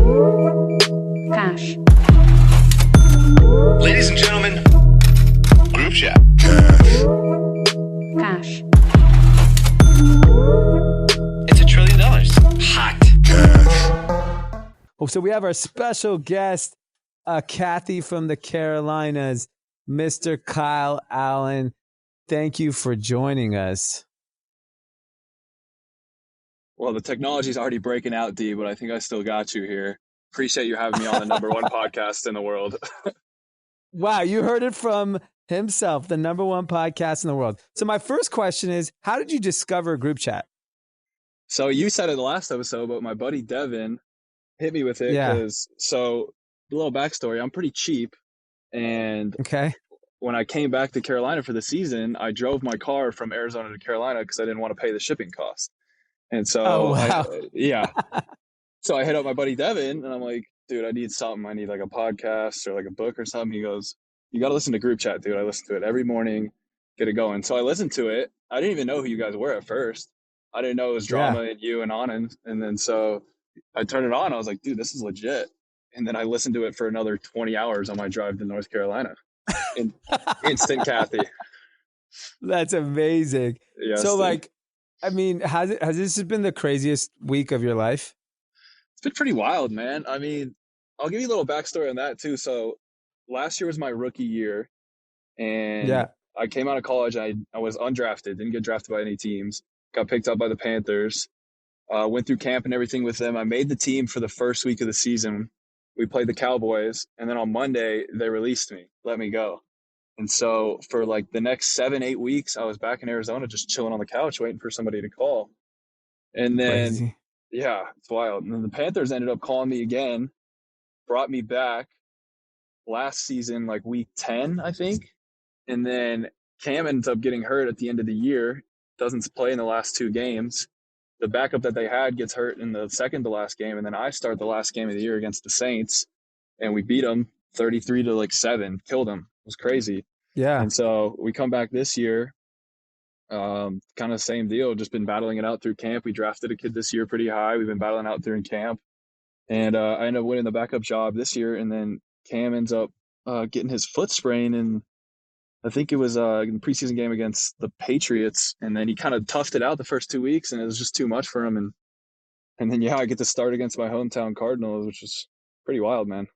Cash. Ladies and gentlemen, group chat. Cash. It's $1 trillion. Hot. Oh, so we have our special guest, Kathy from the Carolinas, Mr. Kyle Allen. Thank you for joining us. Well, the technology's already breaking out, D, but I think I still got you here. Appreciate you having me on the number one podcast in the world. Wow, you heard it from himself, the number one podcast in the world. So my first question is, how did you discover group chat? So you said it in the last episode, but my buddy Devin hit me with it because, so a little backstory, I'm pretty cheap. And when I came back to Carolina for the season, I drove my car from Arizona to Carolina because I didn't want to pay the shipping cost. And so, so I hit up my buddy Devin and I'm like, dude, I need something. I need like a podcast or like a book or something. He goes, you got to listen to group chat, dude. I listen to it every morning, get it going. So I listened to it. I didn't even know who you guys were at first. I didn't know it was Drama and you and Anand. And then so I turned it on. I was like, dude, this is legit. And then I listened to it for another 20 hours on my drive to North Carolina. Instant Kathy. That's amazing. Yes, so dude. like, I mean, has this been the craziest week of your life? It's been pretty wild, man. I mean, I'll give you a little backstory on that too. So last year was my rookie year and I came out of college. I was undrafted, didn't get drafted by any teams, got picked up by the Panthers, went through camp and everything with them. I made the team for the first week of the season. We played the Cowboys. And then on Monday, they released me, let me go. And so for like the next 7-8 weeks, I was back in Arizona, just chilling on the couch, waiting for somebody to call. And then, it's wild. And then the Panthers ended up calling me again, brought me back last season, like week 10, I think. And then Cam ends up getting hurt at the end of the year, doesn't play in the last 2 games. The backup that they had gets hurt in the second to last game. And then I start the last game of the year against the Saints and we beat them 33-7, killed them. It was crazy. Yeah. And so we come back this year, kind of same deal, just been battling it out through camp. We drafted a kid this year pretty high. We've been battling out through camp. And I ended up winning the backup job this year. And then Cam ends up getting his foot sprained. And I think it was in the preseason game against the Patriots. And then he kind of toughed it out the first 2 weeks and it was just too much for him. And then, I get to start against my hometown Cardinals, which is pretty wild, man.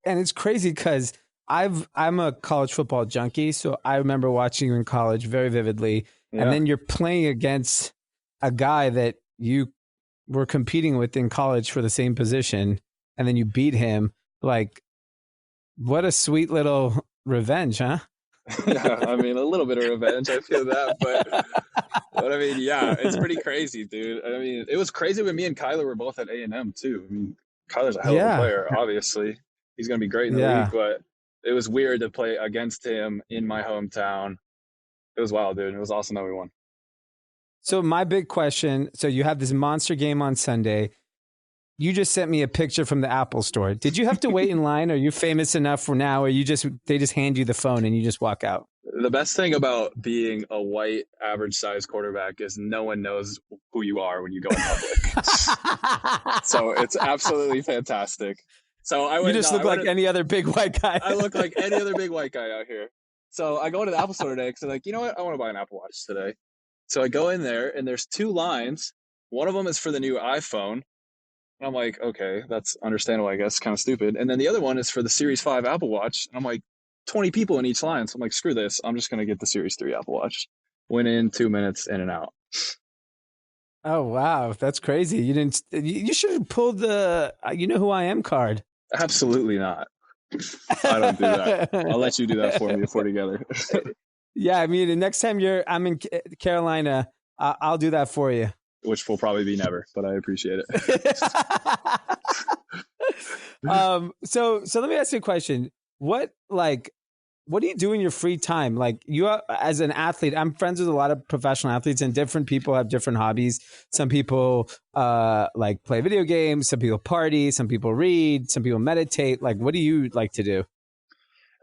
And it's crazy because I'm a college football junkie, so I remember watching you in college very vividly. Yeah. And then you're playing against a guy that you were competing with in college for the same position, and then you beat him. Like, what a sweet little revenge, huh? Yeah, I mean, a little bit of revenge. I feel that, but I mean, it's pretty crazy, dude. I mean, it was crazy when me and Kyler were both at A&M too. I mean, Kyler's a hell of a player, obviously. He's going to be great in the league, but it was weird to play against him in my hometown. It was wild, dude. It was awesome that we won. So my big question, so you have this monster game on Sunday. You just sent me a picture from the Apple store. Did you have to wait in line? Are you famous enough for now, or they just hand you the phone and you just walk out? The best thing about being a white average size quarterback is no one knows who you are when you go in public. So it's absolutely fantastic. So you just look like any other big white guy. I look like any other big white guy out here. So I go into the Apple store today because I'm like, you know what? I want to buy an Apple Watch today. So I go in there and there's 2 lines. One of them is for the new iPhone. And I'm like, okay, that's understandable, I guess, kind of stupid. And then the other one is for the Series 5 Apple Watch. And I'm like, 20 people in each line. So I'm like, screw this. I'm just going to get the Series 3 Apple Watch. Went in 2 minutes, in and out. Oh, wow. That's crazy. You should have pulled the you know who I am card. Absolutely not. I don't do that. I'll let you do that for me if we're together. Yeah, I mean, the next time I'm in Carolina, I'll do that for you. Which will probably be never, but I appreciate it. So let me ask you a question. What do you do in your free time? Like as an athlete, I'm friends with a lot of professional athletes and different people have different hobbies. Some people like play video games, some people party, some people read, some people meditate. Like, what do you like to do?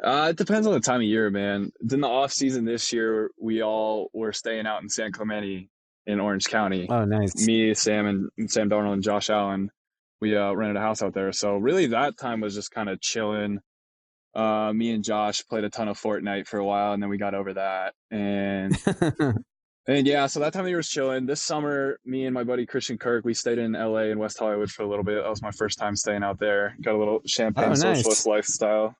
It depends on the time of year, man. In the off season this year, we all were staying out in San Clemente in Orange County. Oh, nice. Me, Sam Darnold, and Josh Allen. we rented a house out there. So really that time was just kind of chilling. Me and Josh played a ton of Fortnite for a while, and then we got over that. And yeah, so that time of year was chilling. This summer, me and my buddy Christian Kirk, we stayed in LA and West Hollywood for a little bit. That was my first time staying out there. Got a little champagne socialist lifestyle.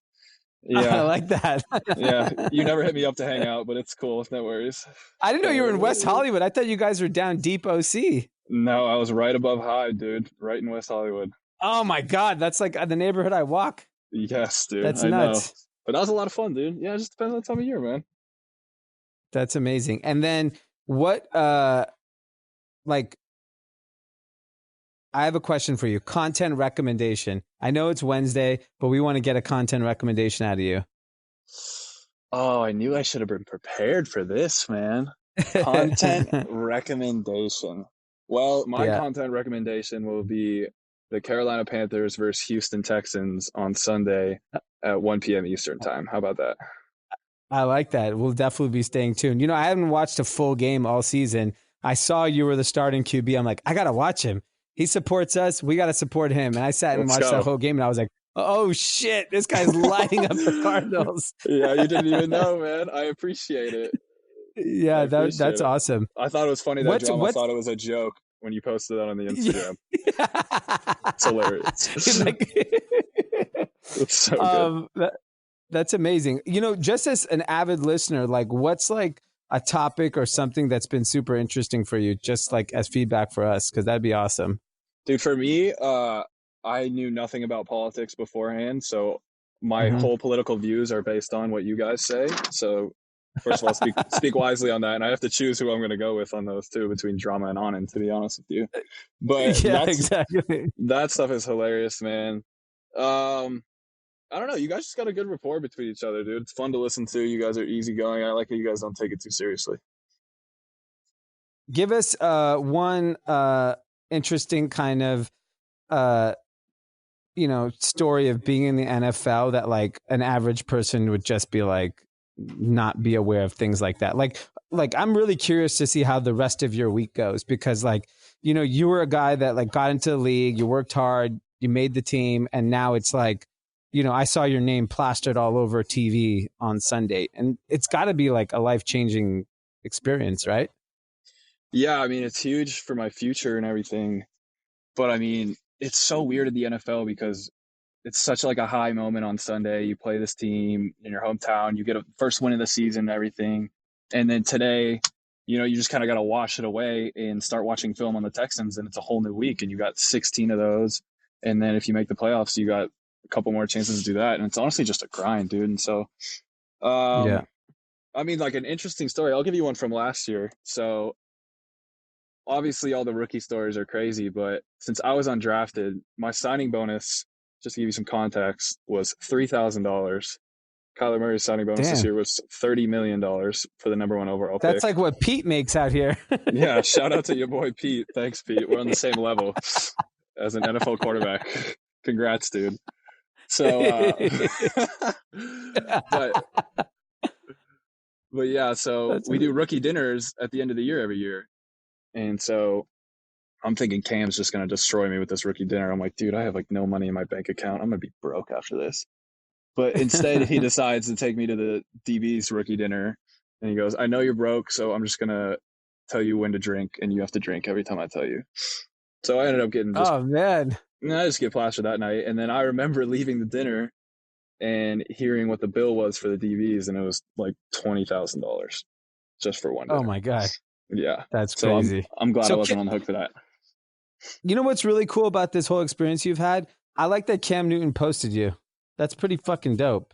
Yeah. I like that. Yeah. You never hit me up to hang out, but it's cool. No worries. I didn't know you were in West Hollywood. I thought you guys were down deep OC. No, I was right above Hyde, dude. Right in West Hollywood. Oh my God. That's like the neighborhood I walk. Yes, dude. That's I nuts. know. But that was a lot of fun, dude. Yeah, it just depends on the time of year, man. That's amazing. And then what, like, I have a question for you. Content recommendation. I know it's Wednesday, but we want to get a content recommendation out of you. Oh, I knew I should have been prepared for this, man. Content recommendation. Well, my content recommendation will be the Carolina Panthers versus Houston Texans on Sunday at 1 p.m. Eastern time. How about that? I like that. We'll definitely be staying tuned. You know, I haven't watched a full game all season. I saw you were the starting QB. I'm like, I got to watch him. He supports us. We got to support him. And I sat and watched the whole game, and I was like, oh, shit, this guy's lighting up the Cardinals. Yeah, you didn't even know, man. I appreciate it. Yeah, that's awesome. I thought it was funny that John thought it was a joke when you posted that on the Instagram. It's hilarious. It's so good. That's amazing. You know, just as an avid listener, like what's like a topic or something that's been super interesting for you, just like as feedback for us, because that'd be awesome. Dude, for me, I knew nothing about politics beforehand, so my whole political views are based on what you guys say. So first of all, speak wisely on that, and I have to choose who I'm going to go with on those two between drama and Anand, to be honest with you. But yeah, exactly. That stuff is hilarious, man. I don't know. You guys just got a good rapport between each other, dude. It's fun to listen to. You guys are easygoing. I like how you guys don't take it too seriously. Give us one interesting kind of story of being in the NFL that like an average person would just be like not be aware of things like that. Like I'm really curious to see how the rest of your week goes, because like, you know, you were a guy that like got into the league, you worked hard, you made the team, and now it's like, you know, I saw your name plastered all over TV on Sunday, and it's got to be like a life-changing experience, right? Yeah, I mean, it's huge for my future and everything. But I mean, it's so weird in the NFL because it's such like a high moment on Sunday. You play this team in your hometown, you get a first win of the season and everything. And then today, you know, you just kind of got to wash it away and start watching film on the Texans, and it's a whole new week, and you got 16 of those. And then if you make the playoffs, you got a couple more chances to do that. And it's honestly just a grind, dude. And so, I mean, like an interesting story. I'll give you one from last year. So obviously all the rookie stories are crazy, but since I was undrafted, my signing bonus, just to give you some context, was $3,000. Kyler Murray's signing bonus this year was $30 million for the number one overall pick. That's like what Pete makes out here. Yeah. Shout out to your boy, Pete. Thanks, Pete. We're on the same level as an NFL quarterback. Congrats, dude. So, but yeah, so we do rookie dinners at the end of the year every year. And so I'm thinking Cam's just going to destroy me with this rookie dinner. I'm like, dude, I have like no money in my bank account. I'm going to be broke after this. But instead he decides to take me to the DB's rookie dinner, and he goes, I know you're broke, so I'm just going to tell you when to drink, and you have to drink every time I tell you. So I ended up getting oh man. I just get plastered that night. And then I remember leaving the dinner and hearing what the bill was for the DVs, and it was like $20,000 just for one dinner. Oh my God. Yeah. That's crazy. So I'm glad I wasn't on the hook for that. You know what's really cool about this whole experience you've had? I like that Cam Newton posted you. That's pretty fucking dope.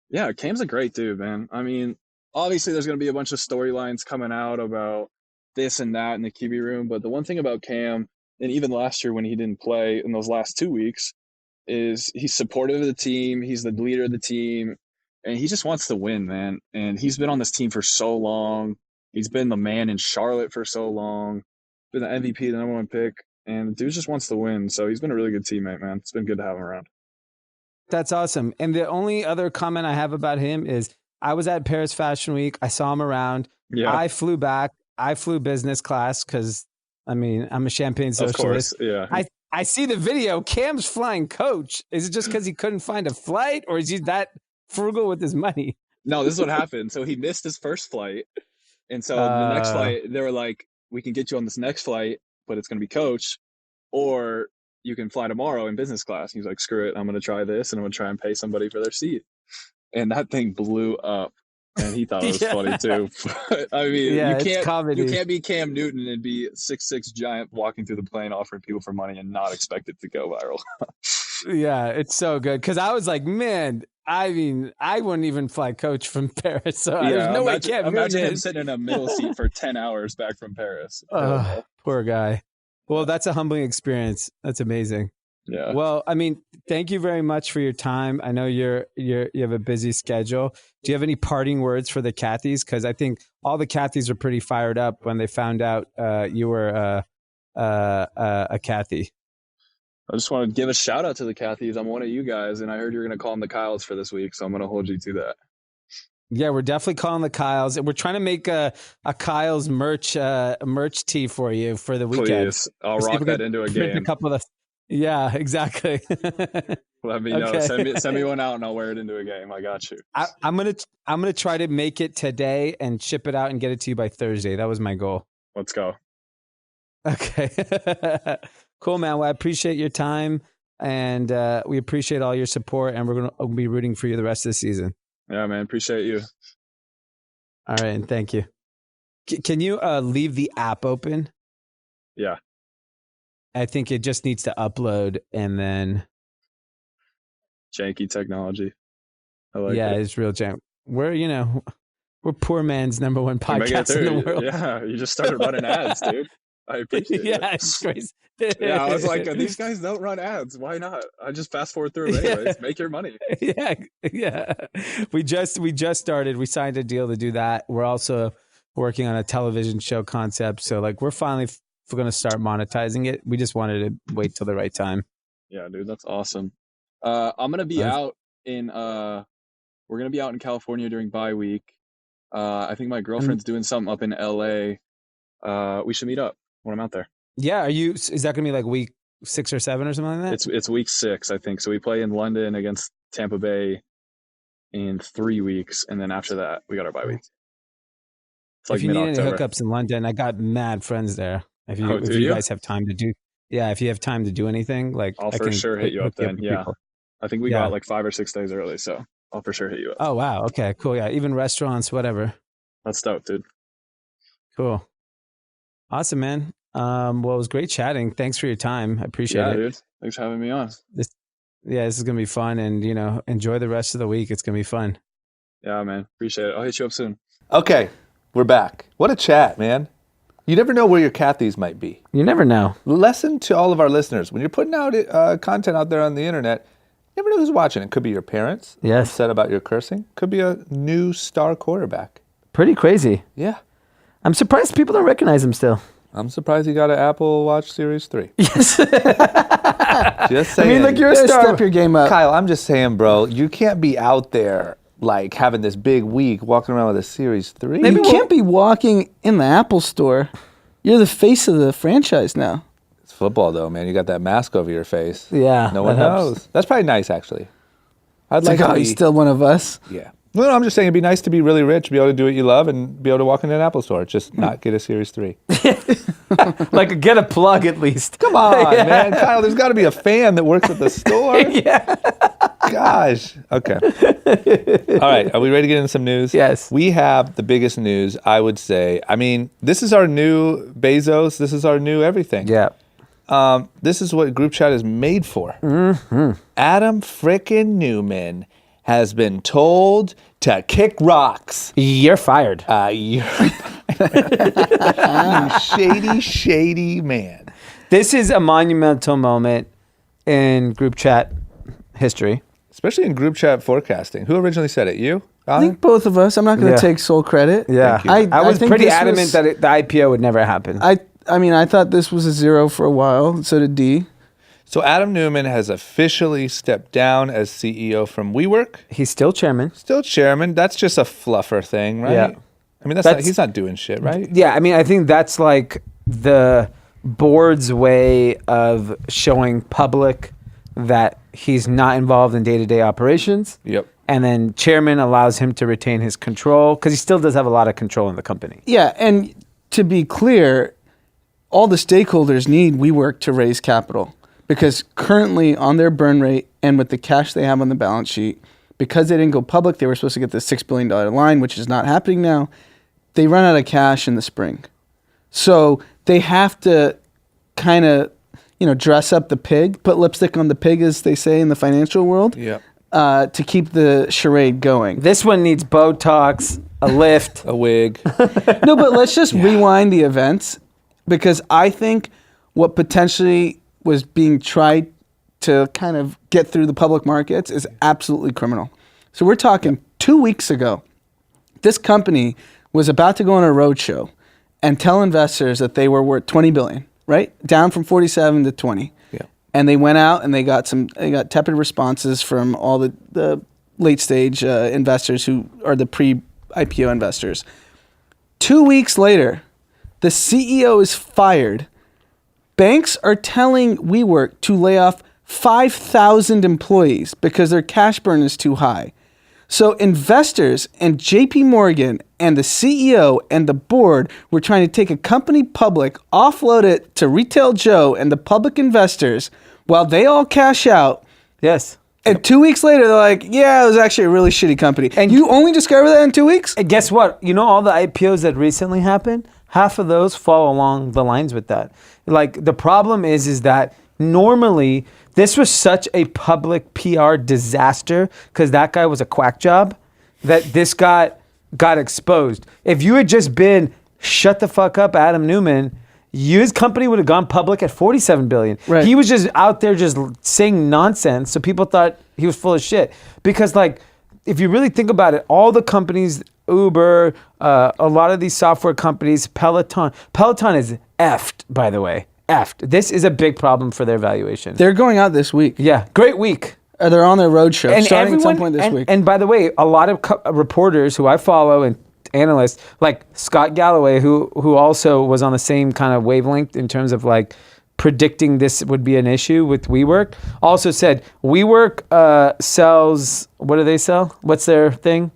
Yeah, Cam's a great dude, man. I mean, obviously there's going to be a bunch of storylines coming out about this and that in the QB room, but the one thing about Cam, and even last year when he didn't play in those last 2 weeks, is he's supportive of the team. He's the leader of the team, and he just wants to win, man. And he's been on this team for so long. He's been the man in Charlotte for so long, been the MVP, the number one pick, and the dude just wants to win. So he's been a really good teammate, man. It's been good to have him around. That's awesome. And the only other comment I have about him is I was at Paris Fashion Week. I saw him around. Yeah. I flew back. I flew business class because, I mean, I'm a champagne socialist. Of course, yeah. I see the video. Cam's flying coach. Is it just because he couldn't find a flight, or is he that frugal with his money? No, this is what happened. So he missed his first flight. And so the next flight, they were like, we can get you on this next flight, but it's going to be coach, or you can fly tomorrow in business class. He's like, screw it. I'm going to try this, and I'm going to try and pay somebody for their seat. And that thing blew up. And he thought it was funny too. But, I mean, you can't be Cam Newton and be 6'6" giant walking through the plane offering people for money and not expect it to go viral. Yeah, it's so good. Because I was like, man, I mean, I wouldn't even fly coach from Paris. So there's no way Cam Newton. Imagine him sitting in a middle seat for 10 hours back from Paris. Poor guy. Well, that's a humbling experience. That's amazing. Yeah. Well, I mean, thank you very much for your time. I know you have a busy schedule. Do you have any parting words for the Cathys? Because I think all the Cathys are pretty fired up when they found out you were a Cathy. I just want to give a shout out to the Cathys. I'm one of you guys, and I heard you're going to call them the Kyles for this week, so I'm going to hold you to that. Yeah, we're definitely calling the Kyles, and we're trying to make a Kyles merch tee for you for the weekend. Please, I'll rock that into a game. A couple of Yeah, exactly. Let me know. Okay. Send me one out, and I'll wear it into a game. I got you. I'm gonna try to make it today and ship it out and get it to you by Thursday. That was my goal. Let's go. Okay. Cool, man. Well, I appreciate your time, and we appreciate all your support, and we're gonna be rooting for you the rest of the season. Yeah, man. Appreciate you. All right, and thank you. Can you leave the app open? Yeah. I think it just needs to upload, and then janky technology. I like it. It's real jank. We're poor man's number one podcast in the world. Yeah, you just started running ads, dude. I appreciate it. Yeah, it's crazy. Yeah, I was like, these guys don't run ads. Why not? I just fast forward through it anyways. Make your money. Yeah. We just started. We signed a deal to do that. We're also working on a television show concept. So we're finally going to start monetizing it. We just wanted to wait till the right time. Yeah, dude, that's awesome. I'm going to be out in we're going to be out in California during bye week. I think my girlfriend's doing something up in LA. We should meet up when I'm out there. Yeah, is that going to be week 6 or 7 or something like that? It's week 6, I think. So we play in London against Tampa Bay in 3 weeks, and then after that, we got our bye week. It's if you need any hookups in London, I got mad friends there. If you guys have time to do, if you have time to do anything, I'll for sure hit you up then. Yeah, I think we got 5 or 6 days early, so I'll for sure hit you up. Oh wow, okay, cool. Yeah, even restaurants, whatever. That's dope, dude. Cool, awesome, man. Well, it was great chatting. Thanks for your time. I appreciate it. Yeah, dude. Thanks for having me on. This is gonna be fun, and enjoy the rest of the week. It's gonna be fun. Yeah, man. Appreciate it. I'll hit you up soon. Okay, we're back. What a chat, man. You never know where your Cathys might be. You never know. Lesson to all of our listeners. When you're putting out content out there on the internet, you never know who's watching. It could be your parents. Yes. Upset about your cursing. Could be a new star quarterback. Pretty crazy. Yeah. I'm surprised people don't recognize him still. I'm surprised he got an Apple Watch Series 3. Yes. Just saying. I mean, you're a star. Step your game up. Kyle, I'm just saying, bro, you can't be out there having this big week, walking around with a Series 3. Maybe you can't be walking in the Apple store. You're the face of the franchise now. It's football, though, man. You got that mask over your face. Yeah. No one knows. That's probably nice, actually. I'd like to be... He's still one of us. Yeah. No, I'm just saying it'd be nice to be really rich, be able to do what you love, and be able to walk into an Apple store. Just not get a Series 3. Get a plug at least. Come on, man. Kyle, there's got to be a fan that works at the store. Yeah. Gosh. Okay. All right. Are we ready to get into some news? Yes. We have the biggest news, I would say. I mean, this is our new Bezos. This is our new everything. Yeah. This is what group chat is made for. Mm-hmm. Adam frickin' Neumann has been told to kick rocks. You're fired. You shady, shady man. This is a monumental moment in group chat history. Especially in group chat forecasting. Who originally said it? You? I think both of us. I'm not going to take sole credit. Yeah. I was pretty adamant that the IPO would never happen. I mean, I thought this was a zero for a while. So did D. So Adam Neumann has officially stepped down as CEO from WeWork. He's still chairman. Still chairman. That's just a fluffer thing, right? Yeah. I mean, he's not doing shit, right? Yeah, I mean, I think that's the board's way of showing public that he's not involved in day-to-day operations. Yep. And then chairman allows him to retain his control because he still does have a lot of control in the company. Yeah, and to be clear, all the stakeholders need WeWork to raise capital because currently on their burn rate and with the cash they have on the balance sheet, because they didn't go public, they were supposed to get the $6 billion line, which is not happening now. They run out of cash in the spring. So they have to kind of, dress up the pig, put lipstick on the pig, as they say in the financial world, to keep the charade going. This one needs Botox, a lift, a wig. No, but let's just rewind the events because I think what potentially was being tried to kind of get through the public markets is absolutely criminal. So we're talking 2 weeks ago, this company was about to go on a roadshow and tell investors that they were worth $20 billion, right? Down from 47 to 20. Yeah. And they went out and they got tepid responses from all the late stage investors who are the pre-IPO investors. 2 weeks later, the CEO is fired. Banks are telling WeWork to lay off 5,000 employees because their cash burn is too high. So investors and JP Morgan and the CEO and the board were trying to take a company public, offload it to Retail Joe and the public investors while they all cash out. Yes. And 2 weeks later, they're like, yeah, it was actually a really shitty company. And you only discovered that in 2 weeks? And guess what? All the IPOs that recently happened, half of those fall along the lines with that. Like, the problem is that normally this was such a public PR disaster because that guy was a quack job that this got exposed. If you had just been shut the fuck up, Adam Neumann, his company would have gone public at $47 billion. Right. He was just out there just saying nonsense, so people thought he was full of shit. Because, like, if you really think about it, all the companies, Uber, a lot of these software companies, Peloton is effed, by the way. Effed. This is a big problem for their valuation. They're going out this week. Yeah, great week. They're on their roadshow starting at some point this week. And by the way, a lot of reporters who I follow and analysts, like Scott Galloway, who also was on the same kind of wavelength in terms of like predicting this would be an issue with WeWork, also said WeWork sells, what do they sell? What's their thing?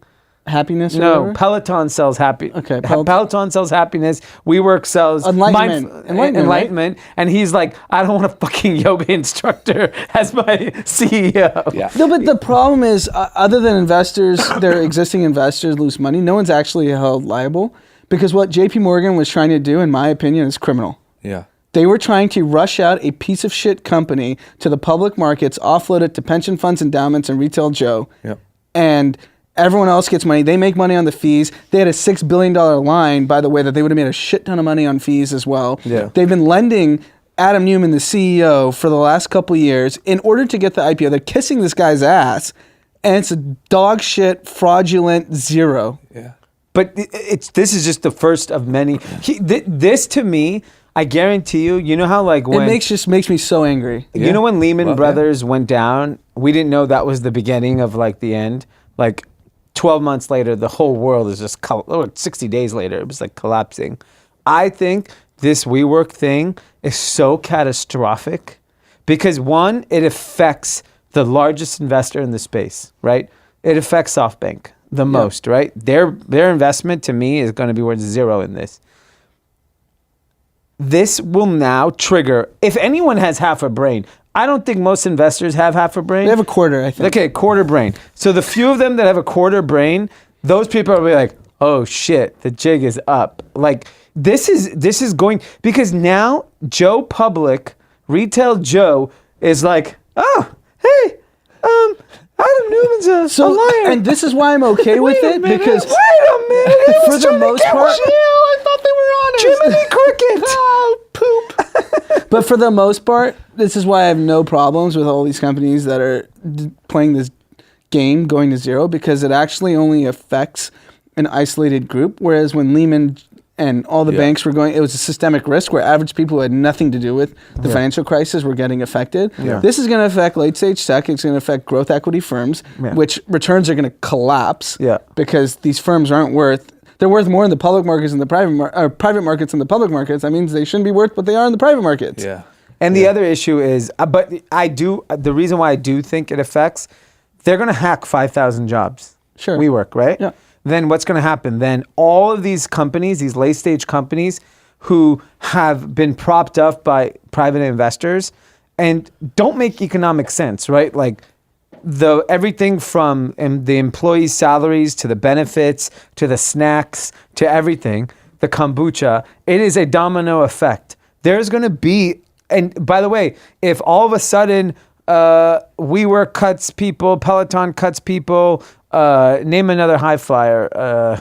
Happiness? Or No, whatever? Peloton sells happy. Okay, Peloton sells happiness. WeWork sells enlightenment. And he's like, I don't want a fucking yoga instructor as my CEO. Yeah. No, but the problem is, other than investors, their existing investors lose money, no one's actually held liable because what JP Morgan was trying to do, in my opinion, is criminal. Yeah. They were trying to rush out a piece of shit company to the public markets, offload it to pension funds, endowments, and Retail Joe. Yep. And everyone else gets money. They make money on the fees. They had a $6 billion line, by the way, that they would have made a shit ton of money on fees as well. Yeah. They've been lending Adam Neumann, the CEO, for the last couple of years in order to get the IPO. They're kissing this guy's ass, and it's a dog shit, fraudulent zero. Yeah. But this is just the first of many. This to me, I guarantee you, how like when... It makes me so angry. You know when Lehman Brothers went down, we didn't know that was the beginning of like the end. Like 12 months later, the whole world is just, 60 days later, it was like collapsing. I think this WeWork thing is so catastrophic because one, it affects the largest investor in the space, right? It affects SoftBank the most, right? Their investment to me is going to be worth zero in this. This will now trigger, if anyone has half a brain, I don't think most investors have half a brain. They have a quarter, I think. Okay, quarter brain. So the few of them that have a quarter brain, those people will be like, oh shit, the jig is up. Like this is going, because now Joe Public, Retail Joe is like, oh, hey, Adam Newman's a liar. And this is why I'm okay with it, because wait a minute, for the most part, I thought they were honest. Jiminy Cricket. Oh, poop. But for the most part, this is why I have no problems with all these companies that are playing this game going to zero, because it actually only affects an isolated group. Whereas when Lehman and all the banks were going, it was a systemic risk where average people who had nothing to do with the financial crisis were getting affected. Yeah. This is going to affect late stage tech. It's going to affect growth equity firms, which returns are going to collapse because these firms aren't worth they're worth more in the public markets than the private markets than the public markets. That means they shouldn't be worth what they are in the private markets. Yeah. And the other issue is, but the reason why I do think it affects, they're going to hack 5,000 jobs. Sure. WeWork, right? Yeah. Then what's going to happen? Then all of these companies, these late stage companies who have been propped up by private investors and don't make economic sense, right? Like everything from the employees' salaries to the benefits to the snacks to everything, the kombucha, it is a domino effect. There's going to be, and by the way, if all of a sudden WeWork cuts people, Peloton cuts people, name another high flyer, I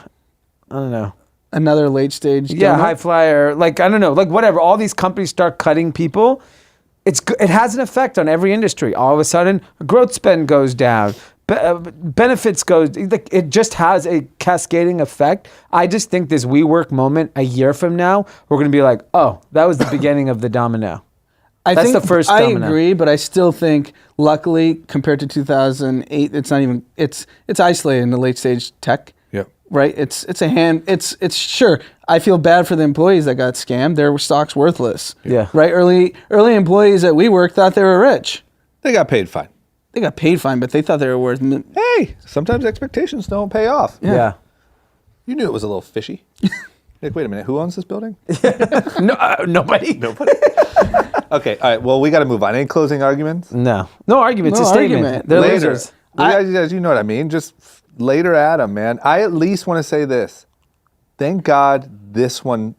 don't know. Another late stage. Yeah, high flyer, like, I don't know, like whatever. All these companies start cutting people. It has an effect on every industry. All of a sudden, growth spend goes down, benefits goes. It just has a cascading effect. I just think this WeWork moment a year from now, we're going to be like, oh, that was the beginning of the domino. That's the first domino. I agree, but I still think, luckily, compared to 2008, it's not even. It's isolated in the late stage tech. Yep. Right. It's sure. I feel bad for the employees that got scammed. Their stock's worthless. Yeah. Right. Early employees at WeWork thought they were rich. They got paid fine. They got paid fine, but they thought they were worth. Hey, sometimes expectations don't pay off. Yeah. You knew it was a little fishy. Like, wait a minute, who owns this building? Nobody. Okay, all right, well, we got to move on. Any closing arguments? No argument. It's No a statement. argument. They're Later. losers. You know what I mean. Just later, Adam, man. I at least want to say this. Thank God this one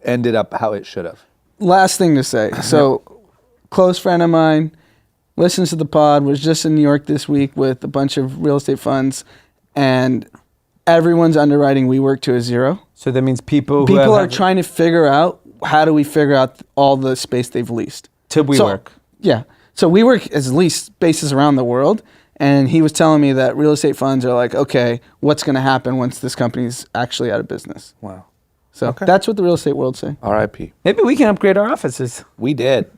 ended up how it should have. Last thing to say. So, close friend of mine listens to the pod, was just in New York this week with a bunch of real estate funds, and everyone's underwriting WeWork to a zero. So that means people are trying to figure out, how do we figure out all the space they've leased to WeWork. So WeWork has leased spaces around the world, and he was telling me that real estate funds are like, okay, what's going to happen once this company's actually out of business? Wow. So that's what the real estate world say. R.I.P. Maybe we can upgrade our offices. We did.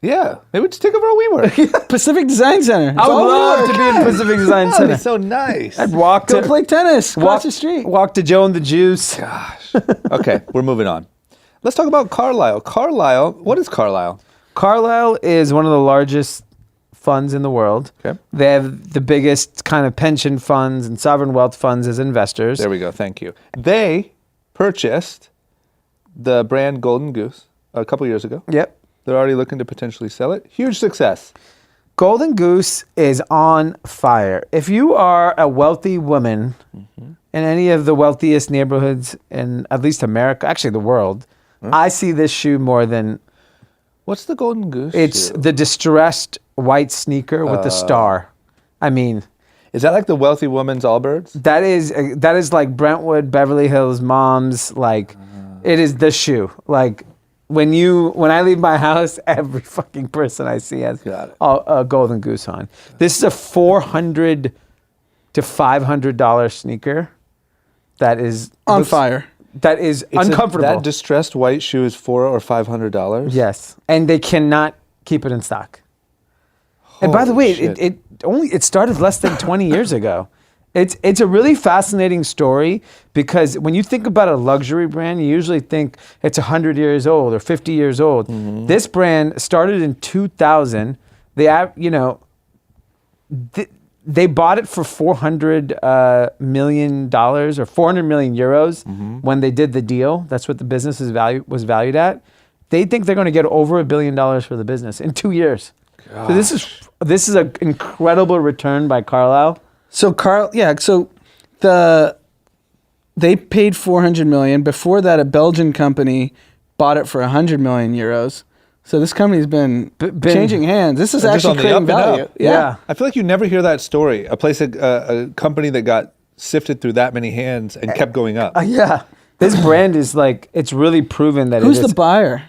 Yeah. Maybe we just take over a WeWork. Pacific Design Center. I would love to be in Pacific Design Center. That's so nice. I'd walk Go to play tennis across the street. Walk to Joe and the Juice. Gosh. Okay, we're moving on. Let's talk about Carlyle. What is Carlyle? Carlyle is one of the largest funds in the world. Okay. They have the biggest kind of pension funds and sovereign wealth funds as investors. There we go. Thank you. They purchased the brand Golden Goose a couple years ago. Yep. They're already looking to potentially sell it. Huge success. Golden Goose is on fire. If you are a wealthy woman in any of the wealthiest neighborhoods in at least America, actually the world, I see this shoe more than... What's the Golden Goose It's shoe? the distressed white sneaker with the star. I mean... Is that like the wealthy woman's Allbirds? That is like Brentwood, Beverly Hills moms. Like, it is the shoe. Like, when I leave my house, every fucking person I see has a Golden Goose on. This is a $400 to $500 sneaker. That is On fire. That is uncomfortable. That distressed white shoe is $400 or $500. Yes, and they cannot keep it in stock. And by the way, it started less than 20 years ago. It's a really fascinating story because when you think about a luxury brand, you usually think it's 100 years old or 50 years old. This brand started in 2000. They bought it for $400 million or 400 million euros when they did the deal. That's what the business was valued at. They think they're going to get over $1 billion for the business in 2 years. Gosh. So this is an incredible return by Carlyle. So they paid 400 million. Before that, a Belgian company bought it for 100 million euros. So this company's been changing hands. This is actually creating value. Yeah. I feel like you never hear that story. A company that got sifted through that many hands and kept going up. Yeah. This brand is it's really proven that Who's the buyer?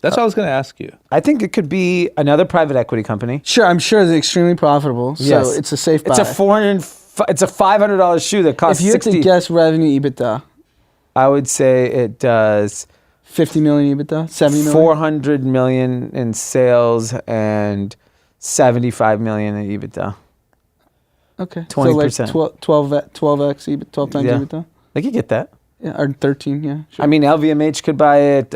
That's what I was going to ask you. I think it could be another private equity company. Sure, I'm sure they're extremely profitable. So it's a safe buy. It's a $500 shoe that costs If you had to guess revenue EBITDA, I would say it does 50 million EBITDA, 70 million? 400 million in sales and 75 million in EBITDA. Okay. 20%. So like 12x, 12 times Yeah. EBITDA? They could get that. Yeah, or 13, yeah. Sure. I mean, LVMH could buy it.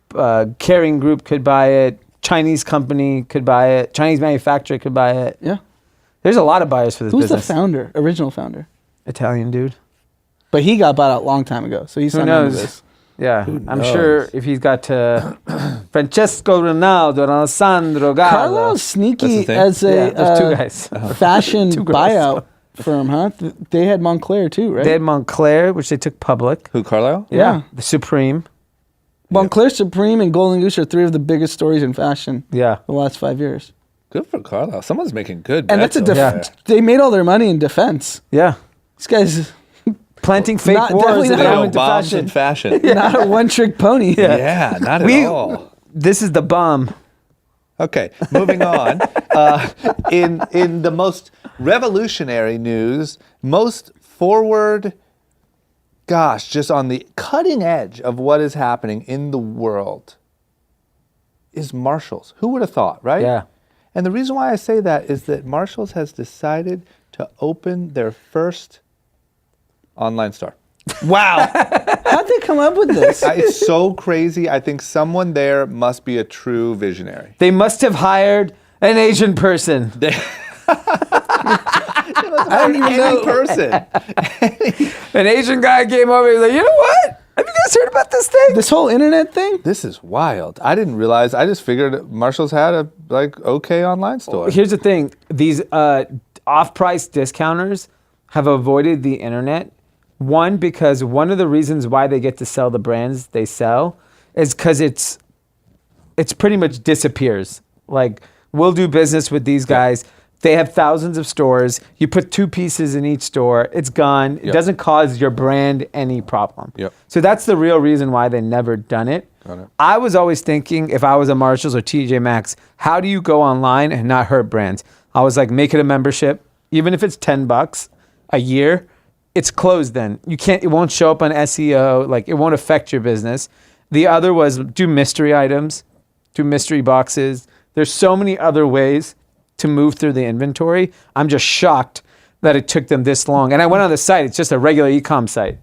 Kering Group could buy it. Chinese company could buy it. Chinese manufacturer could buy it. Yeah. There's a lot of buyers for this Who's business. the founder, original founder? Italian dude. But he got bought out a long time ago, so he's Who not knows? into this. Yeah, I'm knows? sure if he's got to Francesco Ronaldo, Alessandro Gallo. Carlisle's sneaky That's the thing? as a there's two guys. fashion Two girls. buyout firm, huh? They had Montclair too, right? They had Montclair, which they took public. Who, Carlisle? Yeah. The Supreme. Montclair, Supreme, and Golden Goose are three of the biggest stories in fashion Yeah. the last 5 years. Good for Carlisle. Someone's making good And bets that's a over there. They made all their money in defense. Yeah. These guys, Planting fake Not- wars definitely that not go No, into bombs fashion. in fashion. not a one-trick pony. Yeah, not at all. This is the bomb. Okay, moving on. In the most revolutionary news, most forward, gosh, just on the cutting edge of what is happening in the world is Marshalls. Who would have thought, right? Yeah. And the reason why I say that is that Marshalls has decided to open their first online store. Wow. How'd they come up with this? It's so crazy. I think someone there must be a true visionary. They must have hired an Asian person. I don't even know person. An Asian guy came over. He's like, you know what? Have you guys heard about this thing? This whole internet thing? This is wild. I didn't realize. I just figured Marshalls had a okay online store. Here's the thing: these off-price discounters have avoided the internet. One, because one of the reasons why they get to sell the brands they sell is because it's pretty much disappears. Like, we'll do business with these guys. They have thousands of stores. You put 2 pieces in each store. It's gone. It doesn't cause your brand any problem. Yep. So that's the real reason why they never done it. Got it. I was always thinking, if I was a Marshalls or TJ Maxx, how do you go online and not hurt brands? I was like, make it a membership. Even if it's $10 a year, it's closed then. You can't, it won't show up on SEO. Like, it won't affect your business. The other was do mystery items, do mystery boxes. There's so many other ways to move through the inventory. I'm just shocked that it took them this long. And I went on the site. It's just a regular eComm site.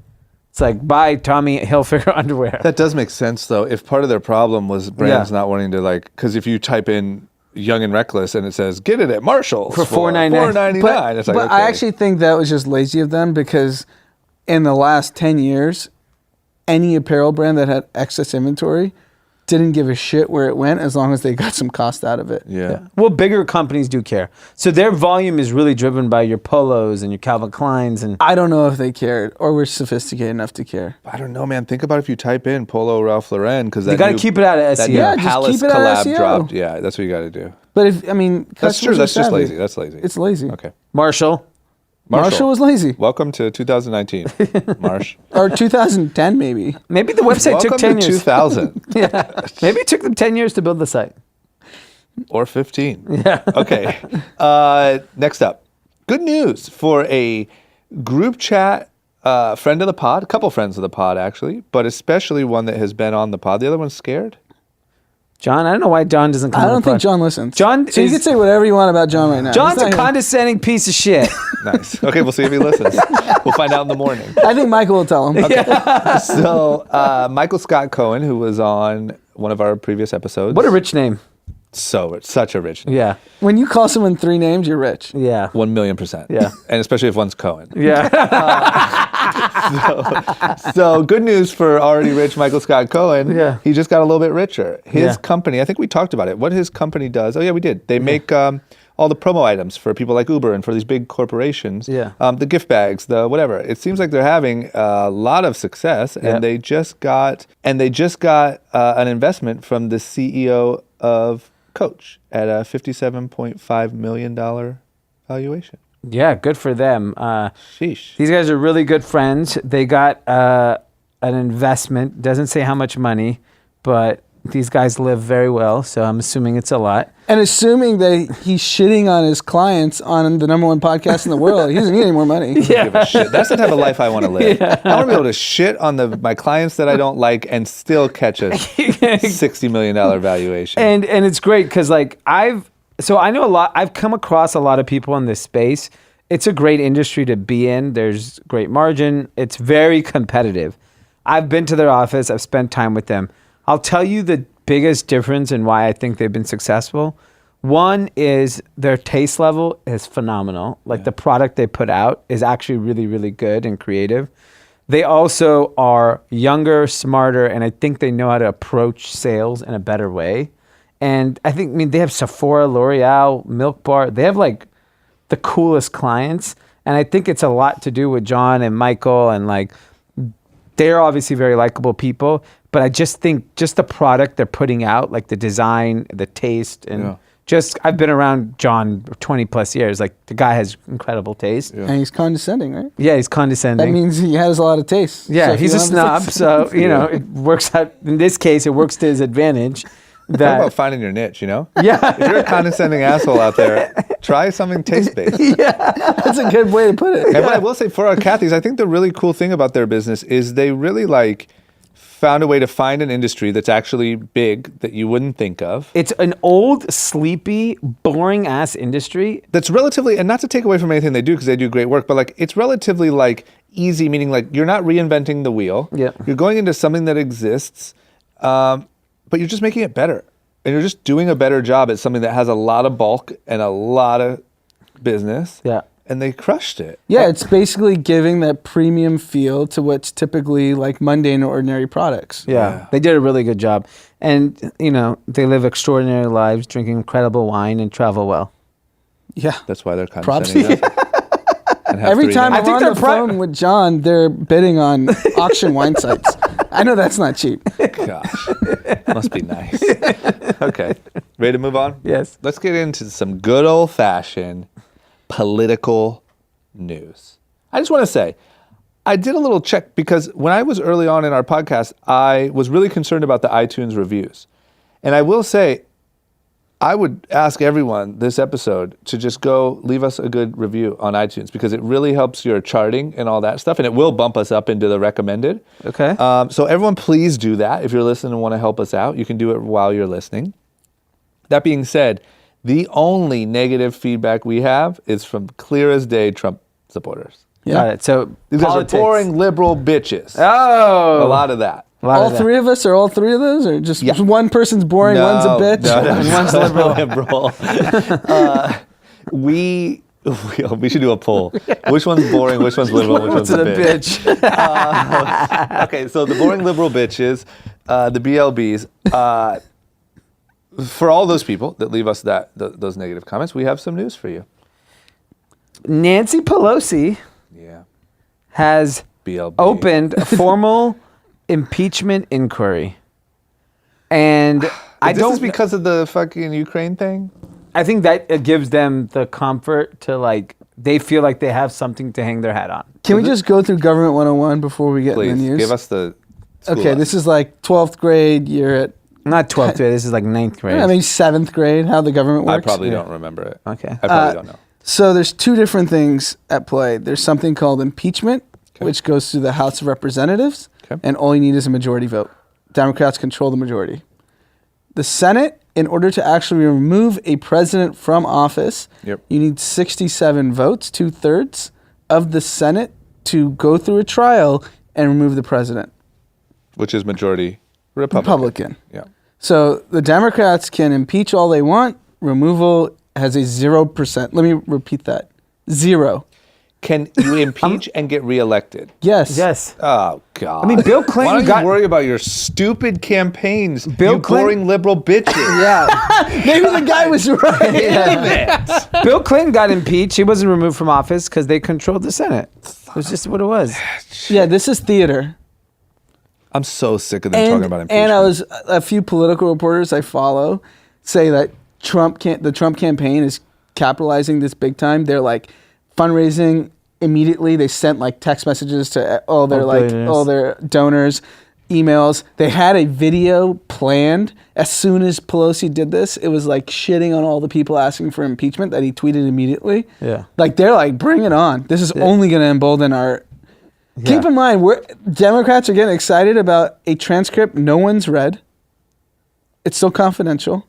It's like, buy Tommy Hilfiger underwear. That does make sense, though. If part of their problem was brands not wanting to, like, because if you type in Young and Reckless and it says, get it at Marshalls For $4.99. $4.99. It's like, But okay. I actually think that was just lazy of them because in the last 10 years, any apparel brand that had excess inventory didn't give a shit where it went as long as they got some cost out of it. Yeah. Well, bigger companies do care. So their volume is really driven by your Polos and your Calvin Kleins. And I don't know if they cared or were sophisticated enough to care. I don't know, man. Think about if you type in Polo Ralph Lauren, because you got to keep it out of that SEO. new Yeah, just Palace keep it out of collab SEO. dropped. Yeah, that's what you got to do. But if, I mean, That's true. customers That's are just savvy. lazy. That's lazy. It's lazy. Okay. Marshall. Marshall was lazy. Welcome to 2019, Marsh. Or 2010 maybe. Maybe the website Welcome took 10 to years. 2000 Yeah. Maybe it took them 10 years to build the site. or 15. Yeah. Okay. Next up, good news for a group chat friend of the pod, a couple friends of the pod actually, but especially one that has been on the pod. The other one's scared. John, I don't know why John doesn't come I on don't the think pod. John listens. John so you is- can say whatever you want about John right now. John's He's a not here. condescending piece of shit. Nice. Okay, we'll see if he listens. We'll find out in the morning. I think Michael will tell him. So Michael Scott Cohen, who was on one of our previous episodes. What a rich name. Such a rich name. Yeah. When you call someone 3 names, you're rich. Yeah. 1,000,000%. Yeah. And especially if one's Cohen. Yeah. So good news for already rich Michael Scott Cohen. Yeah. He just got a little bit richer. His Yeah. company, I think we talked about it. What his company does. Oh yeah, we did. They make all the promo items for people like Uber and for these big corporations. Yeah. The gift bags, the whatever. It seems like they're having a lot of success, and Yeah. they just got an investment from the CEO of Coach at a $57.5 million valuation. Yeah, good for them. Sheesh. These guys are really good friends. They got an investment. Doesn't say how much money, but these guys live very well, so I'm assuming it's a lot. And assuming that he's shitting on his clients on the number 1 podcast in the world, he doesn't need any more money. Give a shit. That's the type of life I want to live. I want to be able to shit on my clients that I don't like and still catch a $60 million valuation. And it's great because like I know a lot. I've come across a lot of people in this space. it's a great industry to be in. There's great margin. It's very competitive. I've been to their office. I've spent time with them. I'll tell you the biggest difference in why I think they've been successful. One is their taste level is phenomenal. Like the product they put out is actually really, really good and creative. They also are younger, smarter, and I think they know how to approach sales in a better way. And I mean, they have Sephora, L'Oreal, Milk Bar. They have like the coolest clients. And I think it's a lot to do with John and Michael, and like, they're obviously very likable people. But I just think just the product they're putting out, like the design, the taste, and I've been around John 20 plus years. Like the guy has incredible taste. And he's condescending, right? Yeah, he's condescending. That means he has a lot of taste. Yeah, So he's a snob. So, you know, it works out. In this case, it works to his advantage. Talk about finding your niche, you know? Yeah. If you're a condescending asshole out there, try something taste-based. That's a good way to put it. And what I will say for our Cathys, I think the really cool thing about their business is they really like found a way to find an industry that's actually big that you wouldn't think of. It's an old, sleepy, boring ass industry. That's relatively, and not to take away from anything they do because they do great work, but like it's relatively like easy, meaning like you're not reinventing the wheel. Yeah. You're going into something that exists, but you're just making it better. And you're just doing a better job at something that has a lot of bulk and a lot of business. Yeah. And they crushed it. Yeah, it's basically giving that premium feel to what's typically like mundane or ordinary products. Yeah, they did a really good job. And, you know, they live extraordinary lives, drinking incredible wine and travel well. Yeah. That's why they're kind Props. of sending us. And have Every three time names. I'm on the phone with John, they're bidding on auction wine sites. I know that's not cheap. Gosh, must be nice. Okay, ready to move on? Yes. Let's get into some good old-fashioned political news. I just want to say, I did a little check because when I was early on in our podcast, I was really concerned about the iTunes reviews. And I will say, I would ask everyone this episode to just go leave us a good review on iTunes because it really helps your charting and all that stuff, and it will bump us up into the recommended. Okay. So everyone, please do that. If you're listening and want to help us out, you can do it while you're listening. That being said, the only negative feedback we have is from clear as day Trump supporters. Yeah. Got it. So These guys are politics. boring liberal bitches. Oh. A lot of that. All three of us, or all three of those, or just one person's boring, one's a bitch, and one's liberal. We should do a poll. Which one's boring? Which one's liberal? Which one's a bitch? Okay, so the boring liberal bitches, the BLBs. For all those people that leave us those negative comments, we have some news for you. Nancy Pelosi has BLB. opened a formal impeachment inquiry. And This is because of the fucking Ukraine thing? I think that it gives them the comfort to like, they feel like they have something to hang their hat on. Can we just go through Government 101 before we get in the news? Give us the Okay, this is like 12th grade, you're at... Not 12th grade, this is like 9th grade. I mean, 7th grade, how the government works. I probably don't remember it. Okay. I probably don't know. So there's two different things at play. There's something called impeachment, which goes through the House of Representatives, and all you need is a majority vote. Democrats control the majority. The Senate, in order to actually remove a president from office, you need 67 votes, 2/3 of the Senate, to go through a trial and remove the president. Which is majority Republican. Yeah. So the Democrats can impeach all they want. Removal has a 0%. Let me repeat that. 0. Can you impeach and get reelected? Yes. Yes. Oh, God. I mean, Bill Clinton Why don't you worry about your stupid campaigns, Bill you Clinton- boring liberal bitches? Yeah. Maybe the guy was right. Bill Clinton got impeached. He wasn't removed from office because they controlled the Senate. It was just what it was. Yeah, this is theater. I'm so sick of them talking about impeachment. And a few political reporters I follow say that the Trump campaign is capitalizing this big time. They're like fundraising immediately. They sent like text messages to all their donors, emails. They had a video planned as soon as Pelosi did this. It was like shitting on all the people asking for impeachment that he tweeted immediately. Yeah. Like they're like, bring it on. This is only going to embolden our... Yeah. Keep in mind, Democrats are getting excited about a transcript no one's read. It's still confidential.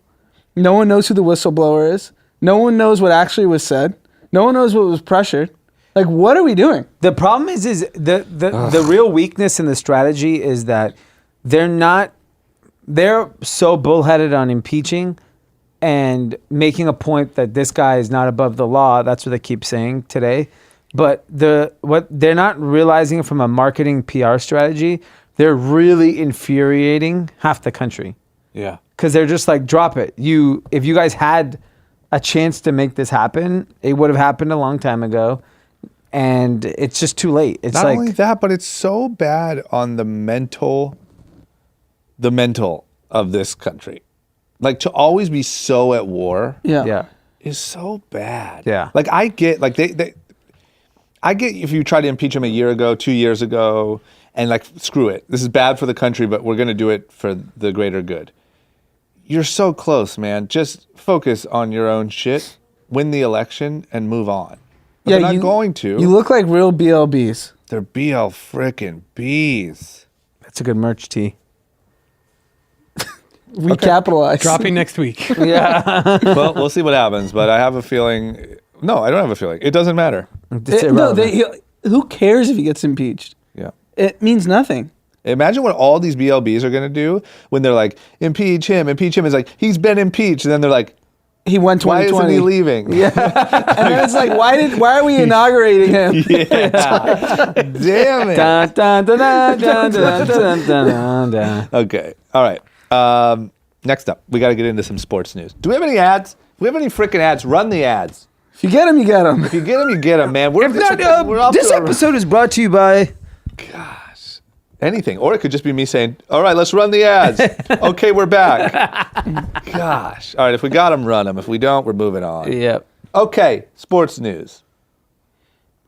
No one knows who the whistleblower is. No one knows what actually was said. No one knows what was pressured. Like, what are we doing? The problem is the real weakness in the strategy is that they're so bullheaded on impeaching and making a point that this guy is not above the law. That's what they keep saying today. But what they're not realizing from a marketing PR strategy, they're really infuriating half the country. Yeah. Because they're just like, drop it. If you guys had a chance to make this happen, it would have happened a long time ago. And it's just too late. It's Not like, only that, but it's so bad on the mental of this country. Like, to always be so at war yeah. is so bad. Yeah. Like, I get if you tried to impeach him a year ago, 2 years ago, and like, screw it. This is bad for the country, but we're going to do it for the greater good. You're so close, man. Just focus on your own shit, win the election, and move on. But they're not going to. You look like real BLBs. They're BL frickin' Bs. that's a good merch tee. We capitalized. Dropping next week. Yeah. Well, we'll see what happens, but I have a feeling. No, I don't have a feeling. It doesn't matter. Who cares if he gets impeached? Yeah. It means nothing. Imagine what all these BLBs are going to do when they're like, impeach him. It's like, he's been impeached. And then they're like, He won 2020. why isn't he leaving? Yeah. And then it's like, why are we inaugurating him? Yeah. Damn it. Dun, dun, dun, dun, dun, dun, dun, dun, dun. Okay. All right. Next up, we got to get into some sports news. Do we have any ads? If we have any freaking ads, run the ads. If you get him, you get him. If you get them, you get them, man. We're off This to a- episode is brought to you by... Gosh. Anything. Or it could just be me saying, all right, let's run the ads. Okay, we're back. Gosh. All right, if we got them, run them. If we don't, we're moving on. Yep. Okay, sports news.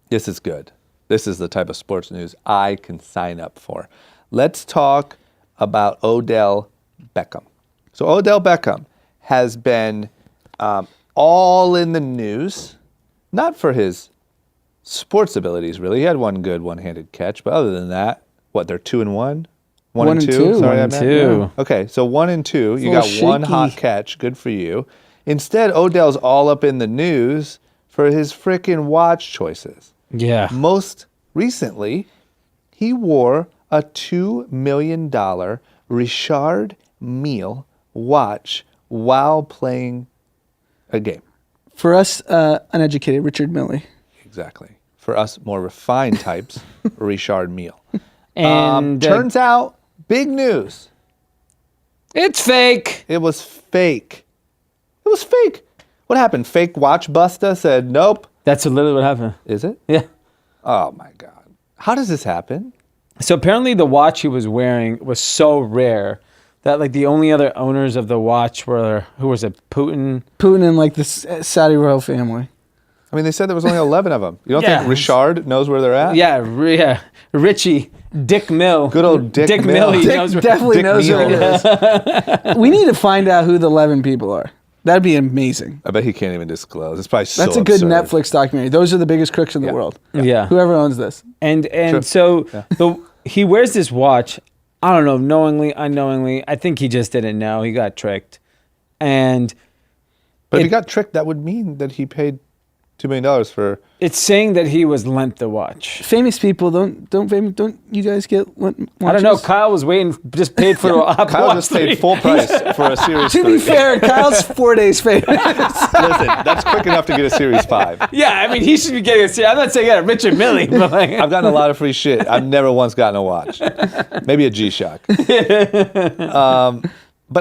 This is good. This is the type of sports news I can sign up for. Let's talk about Odell Beckham. So Odell Beckham has been all in the news, not for his sports abilities, really. He had one good one-handed catch, but other than that, what, they're 2-1? 1-2? Sorry, 1-2. Yeah. Okay, so 1-2. You a got little one shaky. hot catch. Good for you. Instead, Odell's all up in the news for his freaking watch choices. Yeah. Most recently, he wore a $2 million Richard Mille watch while playing a game. For us uneducated, Richard Mille. Exactly. For us more refined types, Richard Mille. And Turns out, big news. it's fake. It was fake. It was fake. What happened? Fake watch buster said, nope. That's literally what happened. Is it? Yeah. Oh, my God. How does this happen? So apparently the watch he was wearing was so rare that like the only other owners of the watch were, who was it, Putin? Putin and like the Saudi royal family. I mean, they said there was only 11 of them. You don't Yeah. think Richard knows where they're at? Yeah, Richie, Dick Mill. Good old Dick Mill. He Dick knows where, definitely Dick knows who Neal. it is. We need to find out who the 11 people are. That'd be amazing. I bet he can't even disclose. It's probably so That's a good absurd. Netflix documentary. Those are the biggest crooks in the world. Yeah. Whoever owns this. And Sure. so he wears this watch, I don't know, knowingly, unknowingly. I think he just didn't know. He got tricked. And But if he got tricked, that would mean that he paid $2 million for... it's saying that he was lent the watch. Famous people don't you guys get watches? I don't know. Kyle was waiting, just paid for a Kyle watch just paid 3. full price for a Series To 3. be fair, Kyle's 4 days famous. Listen, that's quick enough to get a Series 5. Yeah, I mean, he should be getting a. I'm not saying I got a Richard Millie, but like, I've gotten a lot of free shit. I've never once gotten a watch. Maybe a G-Shock. But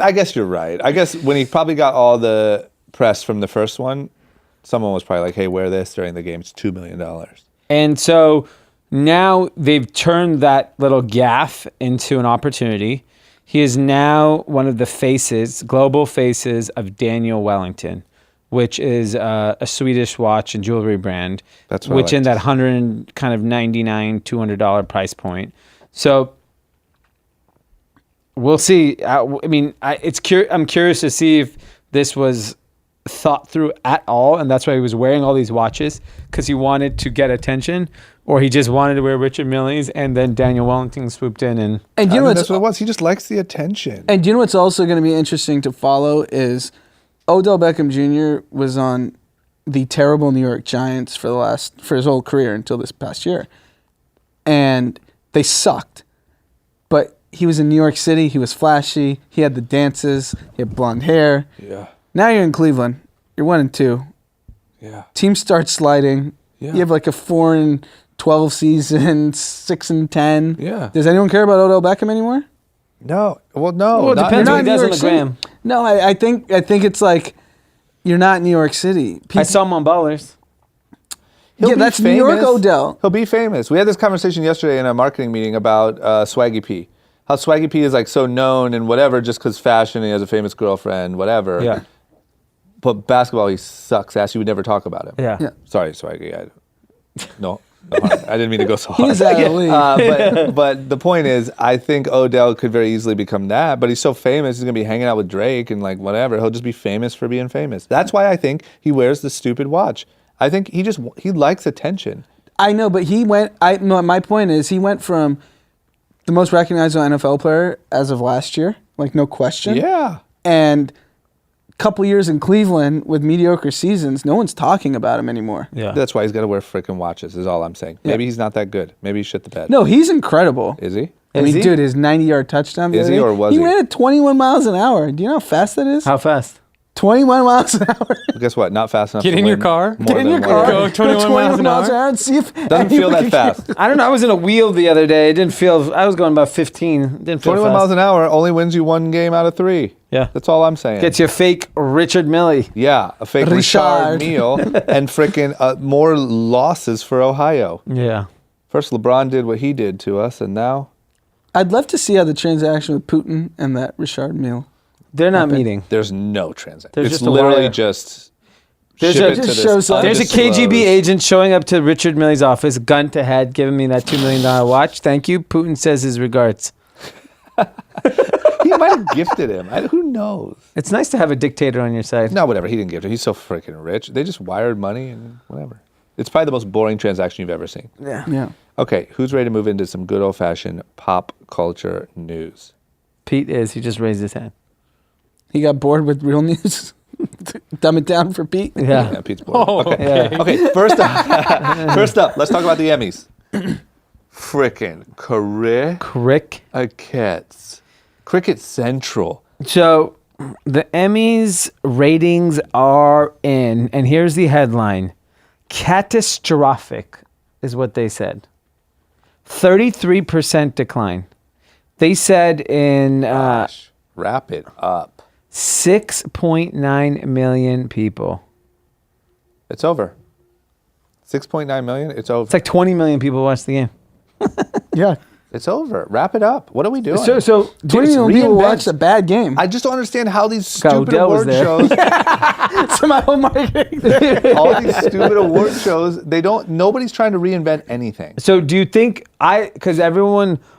I guess you're right. I guess when he probably got all the press from the first one, someone was probably like, hey, wear this during the game. It's $2 million. and so now they've turned that little gaffe into an opportunity. He is now one of the global faces of Daniel Wellington, which is a Swedish watch and jewelry brand. That's what I which in liked. that $199, $200 price point. So we'll see. I mean, I'm curious to see if this was thought through at all, and that's why he was wearing all these watches, because he wanted to get attention, or he just wanted to wear Richard Millie's, and then Daniel Wellington swooped in and And I you know mean, what's that's what it was. He just likes the attention. And you know what's also going to be interesting to follow is Odell Beckham Jr. was on the terrible New York Giants for his whole career until this past year. And they sucked. But he was in New York City. He was flashy. He had the dances. He had blonde hair. Yeah. Now you're in Cleveland. You're 1-2. Yeah. Teams start sliding. Yeah. You have like a 4-12 season, 6-10. Yeah. Does anyone care about Odell Beckham anymore? No. Well, no. Well, it depends You're what not he in does New on York the City. gram. No, I think it's like you're not in New York City. I saw him on Ballers. He'll Yeah, be that's New York Odell. He'll be famous. We had this conversation yesterday in a marketing meeting about Swaggy P. How Swaggy P is like so known and whatever just because fashion, he has a famous girlfriend, whatever. Yeah. But basketball, he sucks ass. You would never talk about him. Yeah. Yeah. Sorry, Swaggy. No harm. I didn't mean to go so hard. He's out of the league. But the point is, I think Odell could very easily become that. But he's so famous, he's gonna be hanging out with Drake and like whatever. He'll just be famous for being famous. That's why I think he wears the stupid watch. I think he likes attention. I know, but my point is he went from the most recognizable NFL player as of last year, like no question. Yeah. And a couple years in Cleveland with mediocre seasons, no one's talking about him anymore. Yeah. That's why he's got to wear freaking watches. Is all I'm saying. Maybe he's not that good. Maybe he shit the bed. No, he's incredible. Is he? I mean, Is he? dude, his 90-yard touchdown. the Is other he day, or was he? He ran at 21 miles an hour. Do you know how fast that is? How fast? 21 miles an hour. Well, guess what? Not fast enough. Get to in your win car. more Get in than your one car. game. Go 21 miles an hour. And see if Doesn't feel that fast. I don't know. I was in a wheel the other day. It didn't feel. I was going about 15. Didn't feel 21 fast. miles an hour only wins you one game out of 3. Yeah. That's all I'm saying. Gets you a fake Richard Millie. Yeah, a fake Richard Mille and freaking more losses for Ohio. Yeah. First, LeBron did what he did to us, and now I'd love to see how the transaction with Putin and that Richard Mille. They're not meeting. there's no transaction. There's It's just a literally wire. just There's ship a- it to just this shows up. There's a undisclosed- KGB agent showing up to Richard Millie's office, gun to head, giving me that $2 million watch. Thank you. Putin says his regards. He might have gifted him. Who knows? It's nice to have a dictator on your side. No, whatever. He didn't gift him. He's so freaking rich. They just wired money and whatever. It's probably the most boring transaction you've ever seen. Yeah. Okay, who's ready to move into some good old-fashioned pop culture news? Pete is. He just raised his hand. He got bored with real news. Dumb it down for Pete. Yeah. Pete's bored. Okay. Yeah. Okay, first up, let's talk about the Emmys. Frickin' Cricket Central. So the Emmys ratings are in, and here's the headline. Catastrophic is what they said. 33% decline. They said in Gosh, wrap it up. 6.9 million people. It's over. 6.9 million, it's over. It's like 20 million people watched the game. Yeah. It's over. Wrap it up. What are we doing? So 20 It's million people reinvent- watched a bad game. I just don't understand how these God, stupid Odell was award there. shows, To my whole marketing. all these stupid award shows, nobody's trying to reinvent anything. So do you think because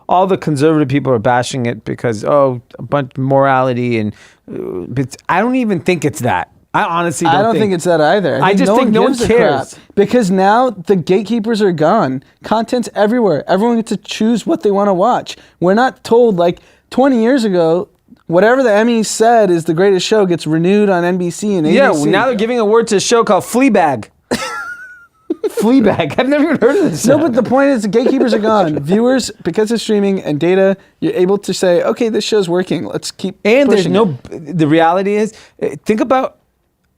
all the conservative people are bashing it because, a bunch of morality but I don't even think it's that. I honestly don't I don't think it's that either. I just think no one gives a cares. crap. Because now the gatekeepers are gone. Content's everywhere. Everyone gets to choose what they want to watch. We're not told, like 20 years ago, whatever the Emmys said is the greatest show gets renewed on NBC and ABC. Yeah, now they're giving award to a show called Fleabag. Fleabag. I've never even heard of this. No, but the point is the gatekeepers are gone. Viewers, because of streaming and data, you're able to say, okay, this show's working. Let's keep And there's pushing it. the reality is, think about,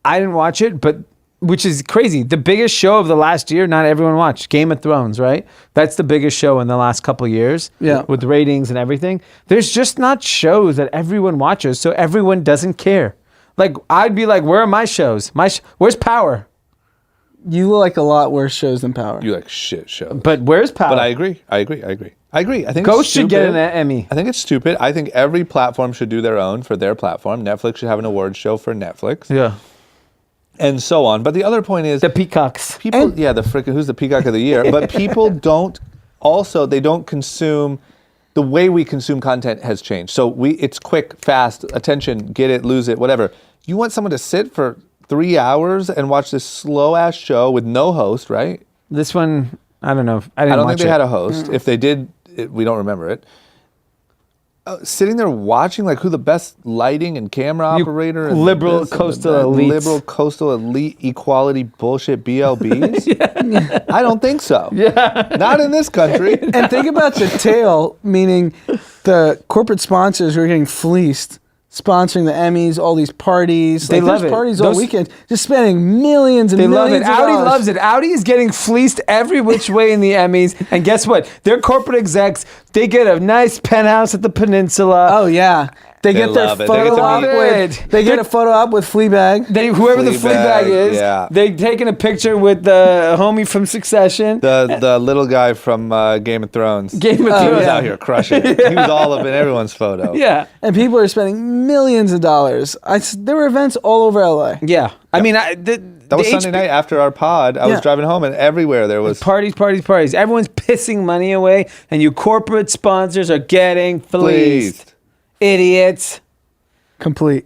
I didn't watch it, but which is crazy. The biggest show of the last year, not everyone watched. Game of Thrones, right? That's the biggest show in the last couple of years. Yeah. With ratings and everything. There's just not shows that everyone watches, so everyone doesn't care. Like, I'd be like, where are my shows? Where's Power? You like a lot worse shows than Power. You like shit shows. But where's Power? But I agree. I think Ghost it's should get stupid. an Emmy. I think it's stupid. I think every platform should do their own for their platform. Netflix should have an award show for Netflix. Yeah. And so on. But the other point is The Peacocks. people, the freaking who's the peacock of the year? But people don't consume the way we consume content has changed. So it's quick, fast, attention, get it, lose it, whatever. You want someone to sit for 3 hours and watch this slow ass show with no host, right? This one, I don't know. I I didn't don't watch think they it. had a host. If they did, we don't remember it. sitting there watching like who the best lighting and camera operator and liberal this and coastal that elites. liberal coastal elite equality bullshit BLBs. I don't think so. Not in this country. And think about the tail, meaning the corporate sponsors who are getting fleeced, sponsoring the Emmys, all these parties. They love there's it. parties all weekend, just spending millions and They love millions it. of Audi dollars. loves it. Audi is getting fleeced every which way in the Emmys. And guess what? Their corporate execs, they get a nice penthouse at the Peninsula. Oh yeah, they get their love it. They get photo to op meet- with. They get a photo op with Fleabag. Whoever the Fleabag, Fleabag is, yeah. they taking a picture with the homie from Succession. The little guy from Game of Thrones. Game of He Thrones. was out here crushing it. He was all up in everyone's photo. Yeah. And people are spending millions of dollars. There were events all over LA. Yeah. I mean, That was Sunday night after our pod. I was Yeah. driving home, and everywhere there was Parties. Everyone's pissing money away, and you corporate sponsors are getting fleeced. Idiots. Complete.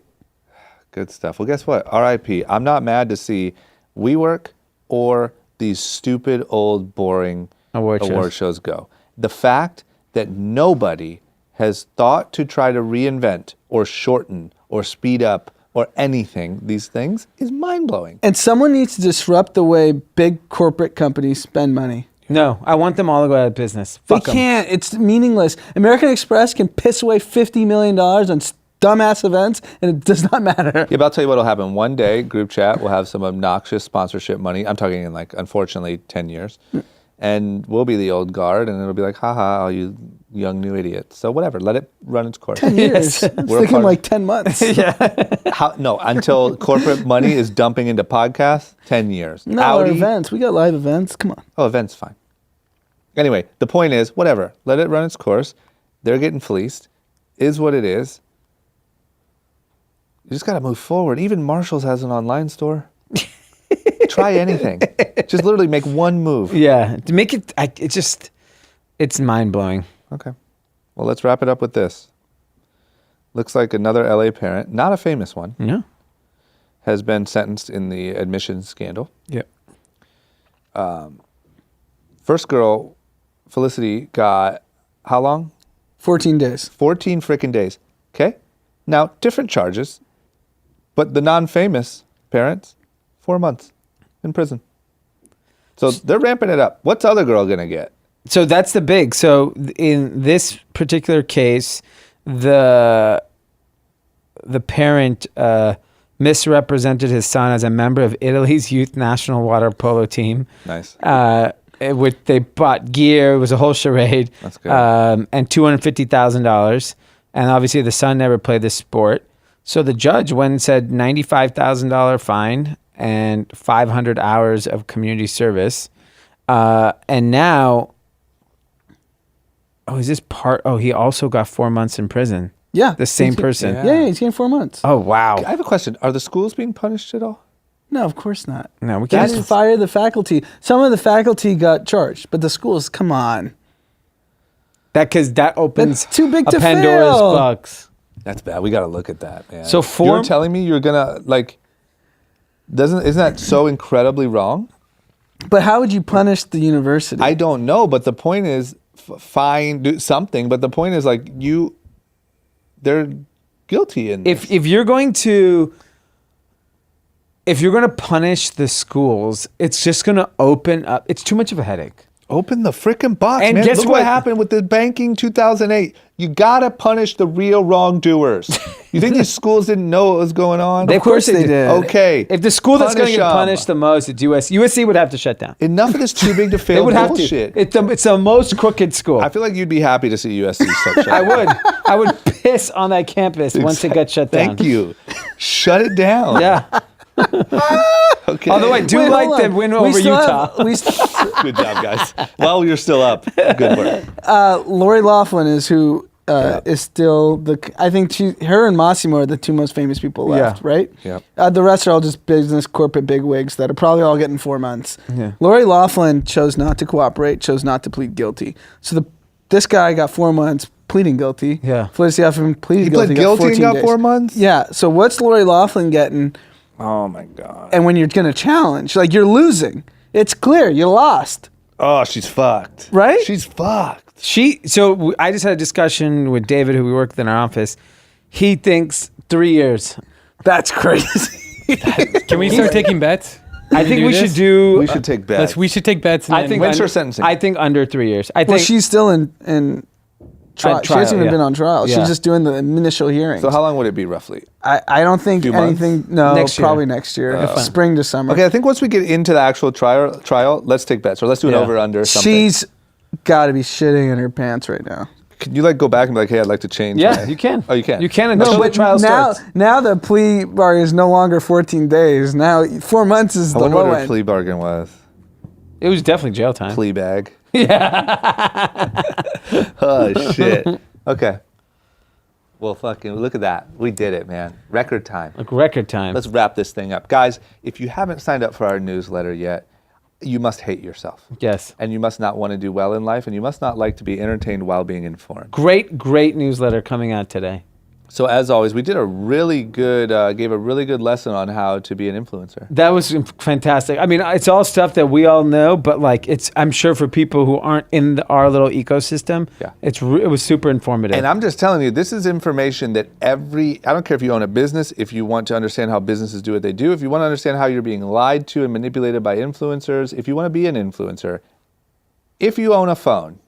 good stuff. Well, guess what? R.I.P. I'm not mad to see WeWork or these stupid, old, boring Award shows go. The fact that nobody has thought to try to reinvent or shorten or speed up or anything these things is mind-blowing. And someone needs to disrupt the way big corporate companies spend money. No, I want them all to go out of business. They Fuck 'em. can't. It's meaningless. American Express can piss away $50 million on dumbass events, and it does not matter. Yeah, but I'll tell you what will happen. One day, group chat will have some obnoxious sponsorship money. I'm talking in, like, unfortunately, 10 years. And we'll be the old guard, and it'll be like, haha, all you young new idiots. So whatever, let it run its course. 10 years. It's We're a taking part- like 10 months. No, until corporate money is dumping into podcasts, 10 years. No, our events. We got live events. Come on. Oh, events, fine. Anyway, the point is, whatever, let it run its course. They're getting fleeced. Is what it is. You just got to move forward. Even Marshall's has an online store. Try anything. Just literally make one move. Yeah, to make it, it's mind blowing. Okay. Well, let's wrap it up with this. Looks like another LA parent, not a famous one, Yeah. has been sentenced in the admissions scandal. Yep. First girl, Felicity, got how long? 14 days. 14 frickin' days. Okay? Now, different charges, but the non-famous parents, 4 months in prison. So they're ramping it up. What's the other girl going to get? So that's the big. So in this particular case, the parent misrepresented his son as a member of Italy's youth national water polo team. Nice. They bought gear. It was a whole charade. That's good. And $250,000. And obviously the son never played this sport. So the judge went and said $95,000 fine and 500 hours of community service. And now, he also got 4 months in prison. Yeah. The same person. Yeah, he's getting 4 months. Oh, wow. I have a question. Are the schools being punished at all? No, of course not. No, we They can't. just fire the faculty. Some of the faculty got charged, but the schools, come on. Because that opens That's too big a to Pandora's fail. box. That's bad. We got to look at that, man. So You're telling me you're going to, like, isn't that so incredibly wrong? But how would you punish the university? I don't know, but the point is, fine, do something. But the point is, like, they're guilty in this. If you're going to punish the schools, it's just going to open up. It's too much of a headache. Open the frickin' box, And man. guess Look what? what happened with the banking 2008. You gotta punish the real wrongdoers. You think these schools didn't know what was going on? Of course they did. Okay. If the school that's going to Punish get 'em. punished the most, it's USC. USC would have to shut down. Enough of this too big to They fail would have bullshit. to. It's the most crooked school. I feel like you'd be happy to see USC shut I down. would. I would piss on that campus once it got shut down. Thank you. Shut it down. Yeah. Okay. Although I do Wait, like hold the on. win We over still Utah. Good job, guys. While you're still up, good work. Lori Loughlin is who is still I think her and Massimo are the two most famous people left, Yeah. right? Yeah. The rest are all just business corporate bigwigs that are probably all getting 4 months. Yeah. Lori Loughlin chose not to cooperate, chose not to plead guilty. So this guy got 4 months pleading guilty. Yeah. Felicity Huffman pleaded He guilty. pled guilty and 14 got days. 4 months? Yeah. So what's Lori Loughlin getting? Oh, my God. And when you're going to challenge, like you're losing, it's clear you lost. Oh, she's fucked. Right? She's fucked. I just had a discussion with David, who we work with in our office. He thinks 3 years. That's crazy. Can we start taking bets? I think we should do. We should take bets. We should take bets. And I then- think When's her sentencing? I think under 3 years. I Well, think she's still in trial. She trial, hasn't even yeah. been on trial. Yeah. She's just doing the initial hearings. So how long would it be roughly? I don't think Few months? anything. No, Next year. probably next year, spring to summer. Okay, I think once we get into the actual trial, let's take bets, or let's do an Yeah. over/under. Something. She's got to be shitting in her pants right now. Can you like go back and be like, hey, I'd like to change? Yeah, my-" you can. Oh, you can. You can until the trial now, starts. now the plea bar is no longer 14 days. Now 4 months is I the wonder what low her end. plea bargain was. It was definitely jail time. Plea bag. Oh shit. Okay. Well, fucking look at that. We did it, man. Record time. Like record time. Let's wrap this thing up. Guys, if you haven't signed up for our newsletter yet, you must hate yourself. Yes. And you must not want to do well in life, and you must not like to be entertained while being informed. Great newsletter coming out today. So as always, we did a really good, gave a really good lesson on how to be an influencer. That was fantastic. I mean, it's all stuff that we all know, but like I'm sure for people who aren't in our little ecosystem, Yeah. it was super informative. And I'm just telling you, this is information that I don't care if you own a business, if you want to understand how businesses do what they do, if you want to understand how you're being lied to and manipulated by influencers, if you want to be an influencer, if you own a phone,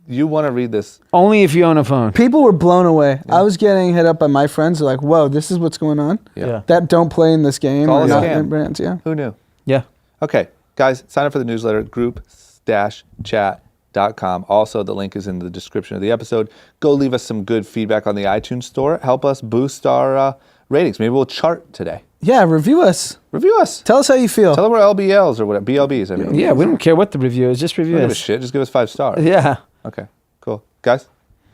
you want to read this. Only if you own a phone. People were blown away. I was getting hit up by my friends. They're like, "Whoa, this is what's going on." Yeah. That don't play in this game. all or a not scam. in brands. Yeah. Who knew? Yeah. Okay, guys, sign up for the newsletter, group-chat.com. Also, the link is in the description of the episode. Go leave us some good feedback on the iTunes store. Help us boost our ratings. Maybe we'll chart today. Yeah. Review us. Review us. Tell us how you feel. Tell them we're LBLs or whatever. BLBs, I mean. Yeah, we don't care what the review is. Just review Don't give a us. shit. Just give us 5 stars. Yeah. Okay, cool. Guys,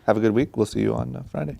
have a good week. We'll see you on Friday.